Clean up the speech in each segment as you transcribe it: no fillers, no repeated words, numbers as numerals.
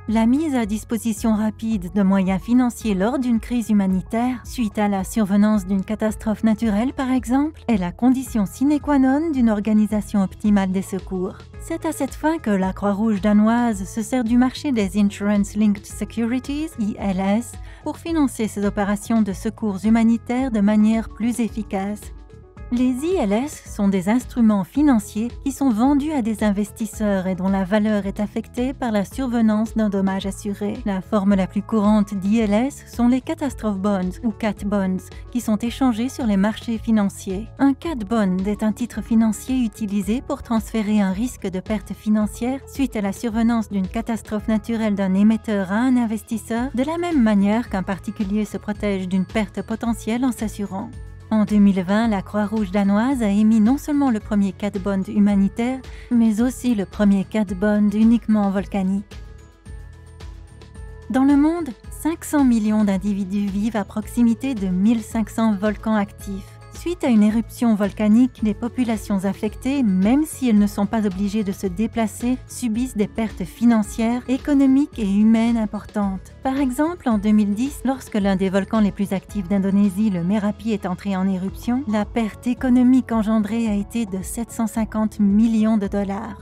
La mise à disposition rapide de moyens financiers lors d'une crise humanitaire, suite à la survenance d'une catastrophe naturelle par exemple, est la condition sine qua non d'une organisation optimale des secours. C'est à cette fin que la Croix-Rouge danoise se sert du marché des Insurance Linked Securities, ILS, pour financer ses opérations de secours humanitaires de manière plus efficace. Les ILS sont des instruments financiers qui sont vendus à des investisseurs et dont la valeur est affectée par la survenance d'un dommage assuré. La forme la plus courante d'ILS sont les Catastrophe Bonds ou CAT Bonds qui sont échangés sur les marchés financiers. Un CAT Bond est un titre financier utilisé pour transférer un risque de perte financière suite à la survenance d'une catastrophe naturelle d'un émetteur à un investisseur, de la même manière qu'un particulier se protège d'une perte potentielle en s'assurant. En 2020, la Croix-Rouge danoise a émis non seulement le premier CAT Bond humanitaire, mais aussi le premier CAT Bond uniquement volcanique. Dans le monde, 500 millions d'individus vivent à proximité de 1500 volcans actifs. Suite à une éruption volcanique, les populations affectées, même si elles ne sont pas obligées de se déplacer, subissent des pertes financières, économiques et humaines importantes. Par exemple, en 2010, lorsque l'un des volcans les plus actifs d'Indonésie, le Merapi, est entré en éruption, la perte économique engendrée a été de 750 millions de dollars.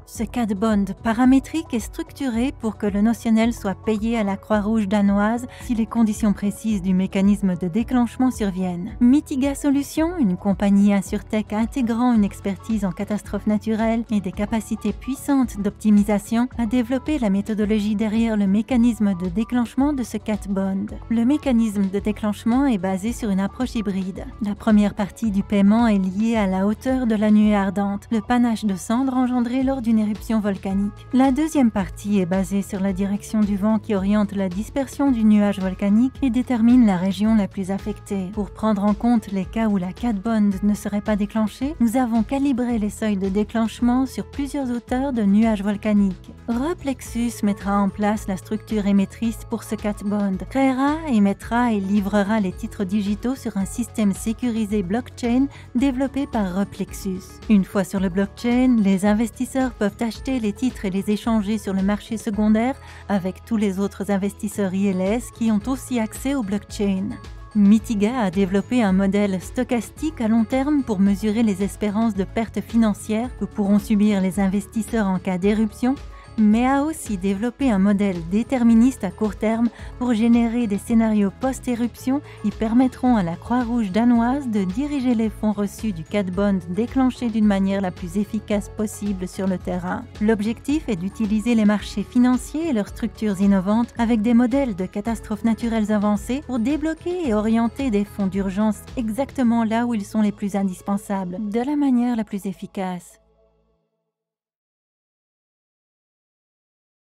Ce CAT Bond paramétrique est structuré pour que le notionnel soit payé à la Croix-Rouge danoise si les conditions précises du mécanisme de déclenchement surviennent. Mitiga Solutions, une compagnie insurtech intégrant une expertise en catastrophes naturelles et des capacités puissantes d'optimisation, a développé la méthodologie derrière le mécanisme de déclenchement de ce CAT Bond. Le mécanisme de déclenchement est basé sur une approche hybride. La première partie du paiement est liée à la hauteur de la nuée ardente, le panache de cendres engendré lors d'une éruption volcanique. La deuxième partie est basée sur la direction du vent qui oriente la dispersion du nuage volcanique et détermine la région la plus affectée. Pour prendre en compte les cas où la CAT Bond ne serait pas déclenchée, nous avons calibré les seuils de déclenchement sur plusieurs hauteurs de nuages volcaniques. Replexus mettra en place la structure émettrice pour ce CAT Bond, créera, émettra et livrera les titres digitaux sur un système sécurisé blockchain développé par Replexus. Une fois sur le blockchain, les investisseurs peuvent acheter les titres et les échanger sur le marché secondaire avec tous les autres investisseurs ILS qui ont aussi accès au blockchain. Mitiga a développé un modèle stochastique à long terme pour mesurer les espérances de pertes financières que pourront subir les investisseurs en cas d'éruption, mais a aussi développé un modèle déterministe à court terme pour générer des scénarios post-éruption qui permettront à la Croix-Rouge danoise de diriger les fonds reçus du CAT Bond déclenché d'une manière la plus efficace possible sur le terrain. L'objectif est d'utiliser les marchés financiers et leurs structures innovantes avec des modèles de catastrophes naturelles avancées pour débloquer et orienter des fonds d'urgence exactement là où ils sont les plus indispensables, de la manière la plus efficace.